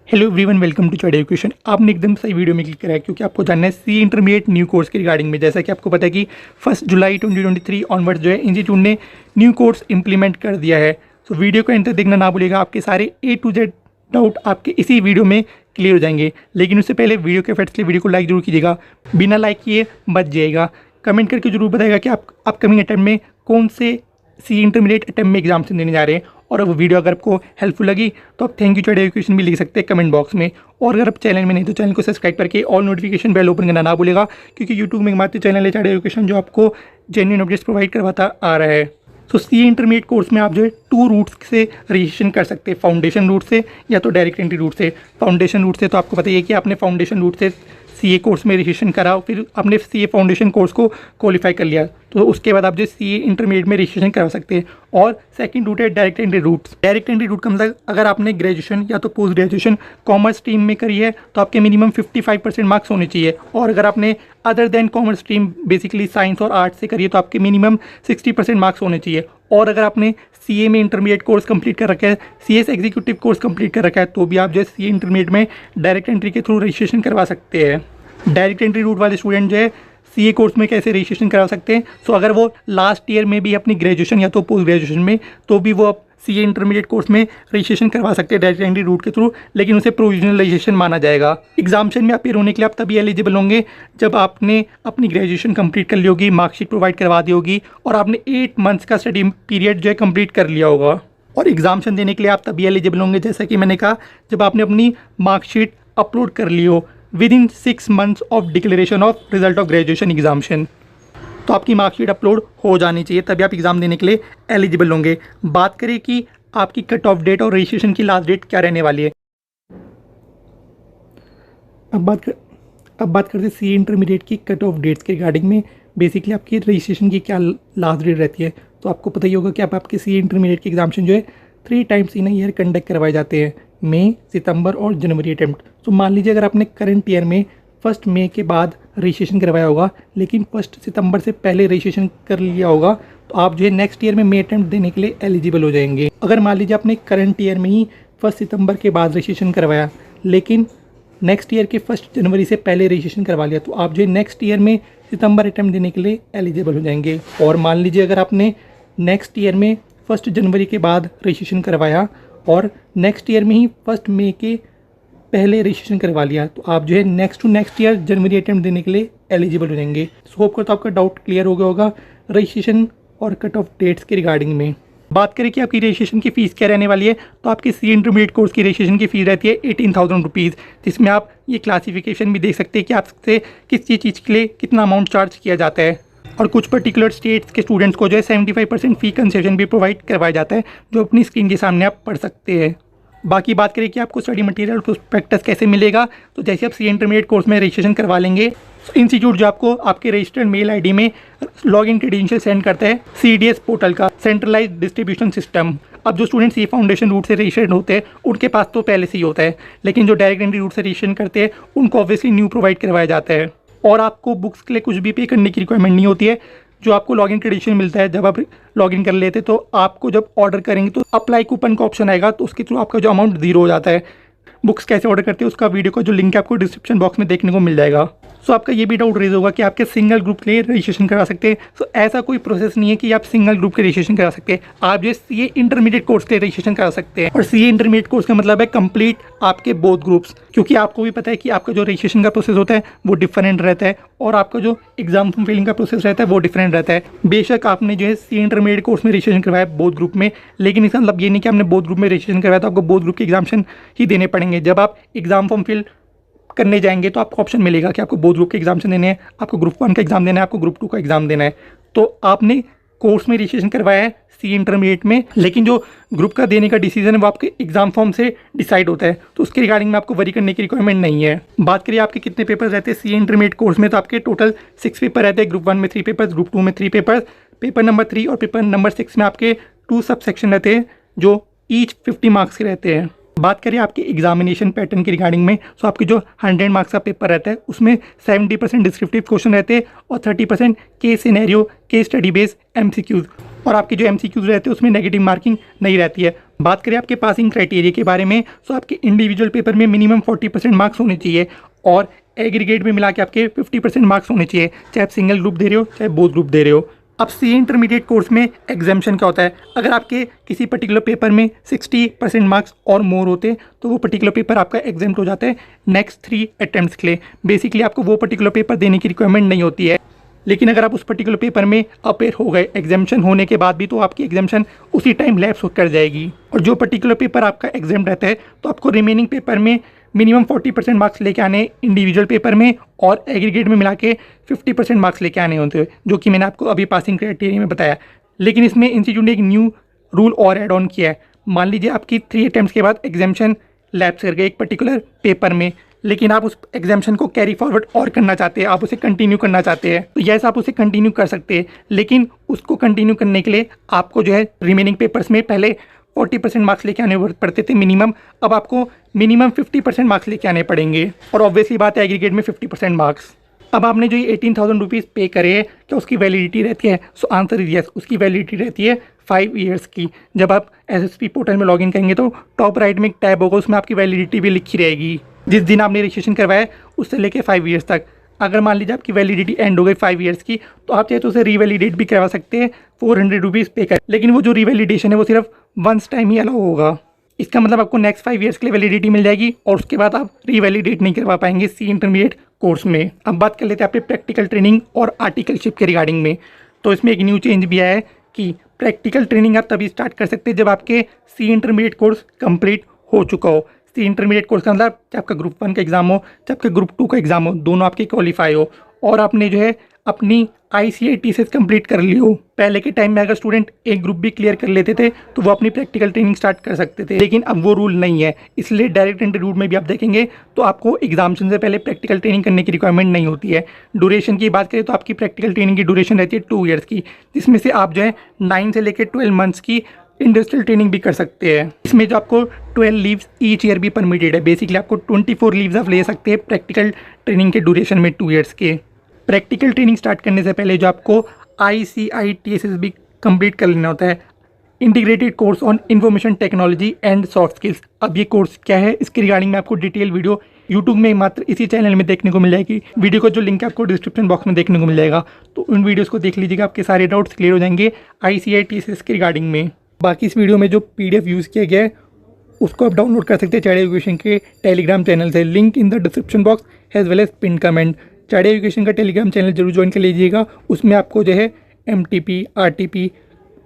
Hello everyone, welcome to Choice Education. आपने एकदम सही वीडियो में क्लिक करा है क्योंकि आपको जानना है सी इंटरमीडिएट न्यू कोर्स के रिगार्डिंग में। जैसा कि आपको पता है कि 1 जुलाई 2023 ऑनवर्ड्स जो है इंस्टीट्यूट ने न्यू कोर्स इंप्लीमेंट कर दिया है। तो वीडियो को एंड तक देखना ना भूलिएगा, आपके सारे A to Z डाउट आपके इसी वीडियो में क्लियर हो जाएंगे। लेकिन उससे पहले वीडियो के फैक्ट्स के लिए वीडियो को लाइक जरूर कीजिएगा, बिना लाइक किए मत जाइएगा। कमेंट करके जरूर बताइएगा कि आप अपकमिंग अटैम्प्ट में कौन से सी इंटरमीडिएट अटैम्प्ट में एग्जाम देने जा रहे हैं। और अब वीडियो अगर आपको हेल्पफुल लगी तो आप थैंक यू चॉइस एजुकेशन भी लिख सकते हैं कमेंट बॉक्स में। और अगर आप चैनल में नहीं तो चैनल को सब्सक्राइब करके ऑल नोटिफिकेशन बेल ओपन करना ना भूलेगा, क्योंकि यूट्यूब में एकमात्र चैनल है चॉइस एजुकेशन जो आपको जेन्युइन अपडेट्स प्रोवाइड करवाता आ रहा है। तो सी इंटरमीडिएट कोर्स में आप जो है 2 रूट्स से रजिस्ट्रेशन कर सकते हैं, फाउंडेशन रूट से या तो डायरेक्ट एंट्री रूट से। फाउंडेशन रूट से तो आपको पता ही है कि आपने फाउंडेशन रूट से सीए कोर्स में रजिस्ट्रेशन करा, फिर आपने सीए फाउंडेशन कोर्स को क्वालिफाई कर लिया, तो उसके बाद आप जो सीए इंटरमीडिएट में रजिस्ट्रेशन करा सकते हैं। और सेकंड रूट है direct entry route. Direct entry route का मतलब अगर आपने ग्रेजुएशन या तो पोस्ट ग्रेजुएशन कॉमर्स स्ट्रीम में करी है तो आपके मिनिमम 55% मार्क्स होने चाहिए। और अगर आपने other than commerce stream basically science और आर्ट्स से करी है तो आपके मिनिमम 60% मार्क्स होने चाहिए। और अगर आपने सीए में इंटरमीडिएट कोर्स कंप्लीट कर रखा है, सीएस एग्जीक्यूटिव कोर्स कंप्लीट कर रखा है, तो भी आप जो है सीए इंटरमीडिएट में डायरेक्ट एंट्री के थ्रू रजिस्ट्रेशन करवा सकते हैं। डायरेक्ट एंट्री रूट वाले स्टूडेंट जो है सीए कोर्स में कैसे रजिस्ट्रेशन करा सकते हैं, सो अगर वो लास्ट ईयर में भी अपनी ग्रेजुएशन या तो पोस्ट ग्रेजुएशन में, तो भी वो सीए इंटरमीडिएट कोर्स में रजिस्ट्रेशन करवा सकते हैं डायरेक्ट एंट्री रूट के थ्रू, लेकिन उसे प्रोविजनल रजिस्ट्रेशन माना जाएगा। एग्जामिनेशन में अपीयर होने के लिए आप तभी एलिजिबल होंगे जब आपने अपनी ग्रेजुएशन कंप्लीट कर ली होगी, मार्कशीट प्रोवाइड करवा दी होगी और आपने 8 मंथ्स का स्टडी पीरियड जो है कंप्लीट कर लिया होगा। और एग्जामिनेशन देने के लिए आप तभी एलिजिबल होंगे, जैसा कि मैंने कहा, जब आपने अपनी मार्कशीट अपलोड कर ली हो with in 6 months of declaration of result of graduation examination. तो आपकी मार्कशीट अपलोड हो जानी चाहिए, तभी आप एग्ज़ाम देने के लिए एलिजिबल होंगे। बात करें कि आपकी कट ऑफ डेट और रजिस्ट्रेशन की लास्ट डेट क्या रहने वाली है। अब बात करते हैं सी इंटरमीडिएट की कट ऑफ डेट्स के रिगार्डिंग में। बेसिकली आपकी रजिस्ट्रेशन की क्या लास्ट डेट रहती है, तो आपको पता ही होगा कि आपके सी इंटरमीडिएट की एग्जामिनेशन जो है 3 टाइम्स इन ईयर कंडक्ट करवाए जाते हैं, मई, सितंबर और जनवरी अटैम्प्ट। तो मान लीजिए अगर आपने करंट ईयर में 1 मई के बाद रजिस्ट्रेशन करवाया होगा, लेकिन 1 सितंबर से पहले रजिस्ट्रेशन कर लिया होगा, तो आप जो है नेक्स्ट ईयर में मई अटैम्प्ट देने के लिए एलिजिबल हो जाएंगे। अगर मान लीजिए आपने करंट ईयर में ही 1 सितंबर के बाद रजिस्ट्रेशन करवाया, लेकिन नेक्स्ट ईयर के 1 जनवरी से पहले रजिस्ट्रेशन करवा लिया, तो आप जो है नेक्स्ट ईयर में सितंबर अटैम्प्ट देने के लिए एलिजिबल हो जाएंगे। और मान लीजिए अगर आपने नेक्स्ट ईयर में 1 जनवरी के बाद रजिस्ट्रेशन करवाया और नेक्स्ट ईयर में ही 1 मई के पहले रजिस्ट्रेशन करवा लिया, तो आप जो है नेक्स्ट टू नेक्स्ट ईयर जनवरी अटैम्प्ट देने के लिए एलिजिबल हो जाएंगे। सो होप करता हूं आपका डाउट क्लियर हो गया होगा रजिस्ट्रेशन और कट ऑफ डेट्स के रिगार्डिंग में। बात करें कि आपकी रजिस्ट्रेशन की फ़ीस क्या रहने वाली है, तो आपकी सी इंटरमीडिएट कोर्स की रजिस्ट्रेशन की फ़ीस रहती है 18,000 रुपीज़, जिसमें आप ये क्लासिफिकेशन भी देख सकते हैं कि आपसे किस चीज़ के लिए कितना अमाउंट चार्ज किया जाता है। और कुछ पर्टिकुलर स्टेट्स के स्टूडेंट्स को जो है 75% फ़ी कंसेशन भी प्रोवाइड करवाया जाता है, जो अपनी स्क्रीन के सामने आप पढ़ सकते हैं। बाकी बात करें कि आपको स्टडी मटेरियल प्रोस्पेक्टस कैसे मिलेगा, तो जैसे आप सी इंटरमीडिएट कोर्स में रजिस्ट्रेशन करवा लेंगे, इंस्टीट्यूट जो आपको आपके रजिस्टर्ड मेल आईडी में लॉगिन क्रेडेंशियल सेंड करता है CDS पोर्टल का सेंट्रलाइज्ड डिस्ट्रीब्यूशन सिस्टम। अब जो स्टूडेंट सी फाउंडेशन रूट से रजिस्टर्ड होते हैं उनके पास तो पहले से ही होता है, लेकिन जो डायरेक्ट एंट्री रूट से रजिस्ट्रेशन करते हैं उनको ऑब्वियसली न्यू प्रोवाइड करवाया जाता है। और आपको बुक्स के लिए कुछ भी पे करने की रिक्वायरमेंट नहीं होती है। जो आपको लॉगिन क्रेडेंशियल मिलता है जब आप लॉगिन कर लेते, तो आपको जब ऑर्डर करेंगे तो अप्लाई कूपन का ऑप्शन आएगा, तो उसके थ्रू आपका जो अमाउंट 0 हो जाता है। बुक्स कैसे ऑर्डर करते हैं उसका वीडियो का जो लिंक है आपको डिस्क्रिप्शन बॉक्स में देखने को मिल जाएगा। सो आपका ये भी डाउट रेज होगा कि आपके सिंगल ग्रुप के लिए रजिस्ट्रेशन करा सकते हैं। सो ऐसा कोई प्रोसेस नहीं है कि आप सिंगल ग्रुप के रजिस्ट्रेशन करा सकते हैं, आप जो सीए इंटरमीडिएट कोर्स के रजिस्ट्रेशन करा सकते हैं। और सीए इंटरमीडिएट कोर्स का मतलब है कंप्लीट आपके बोथ ग्रुप्स, क्योंकि आपको भी पता है कि आपका जो रजिस्ट्रेशन का प्रोसेस होता है वो डिफरेंट रहता है और आपका जो एग्जाम फॉर्म फिलिंग का प्रोसेस रहता है वो डिफरेंट रहता है। बेशक आपने जो है सीए इंटरमीडिएट कोर्स में रजिस्ट्रेशन करवाया बोथ ग्रुप में, लेकिन इसका मतलब ये नहीं कि आपने बोथ ग्रुप में रजिस्ट्रेशन करवाया तो आपको बोथ ग्रुप के एग्जामिनेशन ही देने पड़ेंगे। जब आप एग्जाम फॉर्म फिल करने जाएंगे तो आपको ऑप्शन मिलेगा कि आपको बोथ ग्रुप के एग्जामिनेशन देने हैं, आपको ग्रुप 1 का एग्जाम देना है, आपको ग्रुप 2 का एग्जाम देना है। तो आपने कोर्स में रजिस्ट्रेशन करवाया है सी इंटरमीडिएट में, लेकिन जो ग्रुप का देने का डिसीजन है वो आपके एग्जाम फॉर्म से डिसाइड होता है, तो उसके रिगार्डिंग में आपको वरी करने की रिक्वायरमेंट नहीं है। बात करिए आपके कितने पेपर रहते हैं सी इंटरमीडिएट कोर्स में, तो आपके टोटल 6 पेपर रहते हैं। ग्रुप 1 में 3 पेपर्स, ग्रुप 2 में 3 पेपर्स, पेपर नंबर 3 और पेपर नंबर 6 में आपके 2 सब सेक्शन रहते हैं जो ईच 50 मार्क्स के रहते हैं। बात करें आपके एग्जामिनेशन पैटर्न की रिगार्डिंग में, तो आपके जो 100 मार्क्स का पेपर रहता है उसमें 70% डिस्क्रिप्टिव क्वेश्चन रहते हैं और 30% case scenario, case study based MCQs। और आपके जो MCQs रहते हैं उसमें नेगेटिव मार्किंग नहीं रहती है। बात करें आपके पासिंग क्राइटेरिया के बारे में, तो आपके इंडिविजुअल पेपर में मिनिमम 40% मार्क्स होने चाहिए और एग्रीगेट में मिला के आपके 50% मार्क्स होने चाहिए, चाहे आप सिंगल ग्रुप दे रहे हो चाहे बोथ ग्रुप दे रहे हो। अब सी इंटरमीडिएट कोर्स में एग्जामेशन क्या होता है, अगर आपके किसी पर्टिकुलर पेपर में 60% मार्क्स और मोर होते तो वो पर्टिकुलर पेपर आपका एग्जाम्ट हो जाता है नेक्स्ट 3 अटेम्प्ट्स के लिए। बेसिकली आपको वो पर्टिकुलर पेपर देने की रिक्वायरमेंट नहीं होती है, लेकिन अगर आप उस पर्टिकुलर पेपर में अपेयर हो गए एग्जामेशन होने के बाद भी, तो आपकी एग्जामेशन उसी टाइम लैप्स कर जाएगी। और जो पर्टिकुलर पेपर आपका एग्जाम रहता है तो आपको रिमेनिंग पेपर में मिनिमम 40% मार्क्स लेके आने इंडिविजुअल पेपर में, और एग्रीगेट में मिला के 50% मार्क्स लेके आने होते हैं, जो कि मैंने आपको अभी पासिंग क्राइटेरिया में बताया। लेकिन इसमें इंस्टीट्यूट ने एक न्यू रूल और ऐड ऑन किया है। मान लीजिए आपकी 3 अटैम्प्ट्स के बाद एग्जामेशन लैप्स कर गए एक पर्टिकुलर पेपर में, लेकिन आप उस एग्जामेशन को कैरी फॉरवर्ड और करना चाहते हैं, आप उसे कंटिन्यू करना चाहते हैं, तो यस आप उसे कंटिन्यू कर सकते हैं। लेकिन उसको कंटिन्यू करने के लिए आपको जो है रिमेनिंग पेपर्स में पहले 40% मार्क्स लेके आने पड़ते थे मिनिमम, अब आपको मिनिमम 50% मार्क्स लेके आने पड़ेंगे। और ऑब्वियसली बात है एग्रीगेट में 50% मार्क्स। अब आपने जो ये 18,000 रुपीज़ पे करे हैं, क्या उसकी वैलिडिटी रहती है? सो आंसर इज यस, उसकी वैलिडिटी रहती है 5 ईयर्स की। जब आप एसएसपी पोर्टल में लॉगिन करेंगे तो टॉप राइट में एक टैब होगा, उसमें आपकी वैलिडिटी भी लिखी रहेगी, जिस दिन आपने रजिस्ट्रेशन करवाया उससे लेके 5 ईयर्स तक। अगर मान लीजिए आपकी वैलिडिटी एंड हो गई 5 ईयर्स की, तो आप चाहे तो उसे रीवैलिडेट भी करवा सकते हैं 400 रुपीज़ पे कर। लेकिन वो जो रीवैलिडेशन है वो सिर्फ वंस टाइम ही अलाउ होगा। इसका मतलब आपको नेक्स्ट 5 ईयर्स के लिए वैलिडिटी मिल जाएगी और उसके बाद आप रीवैलिडेट नहीं करवा पाएंगे सी इंटरमीडिएट कोर्स में। अब बात कर लेते हैं आपके प्रैक्टिकल ट्रेनिंग और आर्टिकलशिप के रिगार्डिंग में। तो इसमें एक न्यू चेंज भी आया है कि प्रैक्टिकल ट्रेनिंग आप तभी स्टार्ट कर सकते हैं जब आपके सी इंटरमीडिएट कोर्स कंप्लीट हो चुका हो। सी इंटरमीडिएट कोर्स का मतलब चाहे आपका ग्रुप 1 का एग्जाम हो चाहे आपका ग्रुप 2 का एग्जाम हो, दोनों आपके क्वालिफाई हो और आपने जो है अपनी ICAT कंप्लीट कर ली हो। पहले के टाइम में अगर स्टूडेंट एक ग्रुप भी क्लियर कर लेते थे तो वो अपनी प्रैक्टिकल ट्रेनिंग स्टार्ट कर सकते थे, लेकिन अब वो रूल नहीं है। इसलिए डायरेक्ट एंट्री रूट में भी आप देखेंगे तो आपको एग्जामिनेशन से पहले प्रैक्टिकल ट्रेनिंग करने की रिक्वायरमेंट नहीं होती है। ड्यूरेशन की बात करें तो आपकी प्रैक्टिकल ट्रेनिंग की ड्यूरेशन रहती है 2 ईयर्स की, जिसमें से आप जो है 9 से लेकर 12 मंथ्स की इंडस्ट्रियल ट्रेनिंग भी कर सकते हैं। इसमें जो आपको 12 लीव्स ईच ईयर भी परमिटेड है। बेसिकली आपको 24 लीव्स आप ले सकते हैं प्रैक्टिकल ट्रेनिंग के ड्यूरेशन में 2 ईयर्स के। प्रैक्टिकल ट्रेनिंग स्टार्ट करने से पहले जो आपको ICITSS भी कंप्लीट कर लेना होता है, integrated course on information technology and soft skills. अब ये कोर्स क्या है इसके रिगार्डिंग में आपको डिटेल वीडियो यूट्यूब में मात्र इसी चैनल में देखने को मिल जाएगी। वीडियो का जो लिंक है आपको डिस्क्रिप्शन बॉक्स में देखने को मिल जाएगा, तो उन वीडियोज़ को देख लीजिएगा, आपके सारे डाउट्स क्लियर हो जाएंगे ICITSS के रिगार्डिंग में। बाकी इस वीडियो में जो PDF यूज़ किया गया है उसको आप डाउनलोड कर सकते हैं चाइल्ड एजुकेशन के टेलीग्राम चैनल से, link in the description box as well as pin comment. Child education का टेलीग्राम चैनल जरूर ज्वाइन कर लीजिएगा, उसमें आपको जो है MTP, RTP,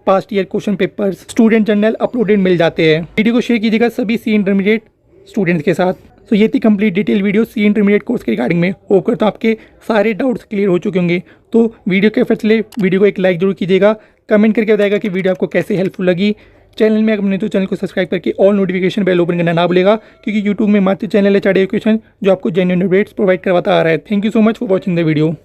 past year question papers, student journal uploaded मिल जाते हैं। वीडियो को शेयर कीजिएगा सभी सी इंटरमीडिएट स्टूडेंट्स के साथ। तो ये थी कंप्लीट डिटेल वीडियो सी इंटरमीडिएट कोर्स के रिगार्डिंग में। होकर तो आपके सारे डाउट्स क्लियर हो चुके होंगे। तो वीडियो के फैसले वीडियो को एक लाइक जरूर कीजिएगा, कमेंट करके बताएगा कि वीडियो आपको कैसे हेल्पफुल लगी। चैनल में अगर नहीं तो चैनल को सब्सक्राइब करके ऑल नोटिफिकेशन बेल ओपन करना ना भूलेगा, क्योंकि यूट्यूब में मात्र चैनल है चाइल्ड एजुकेशन जो आपको जेन्युइन अपडेट्स प्रोवाइड करवाता आ रहा है। Thank you so much for watching the video.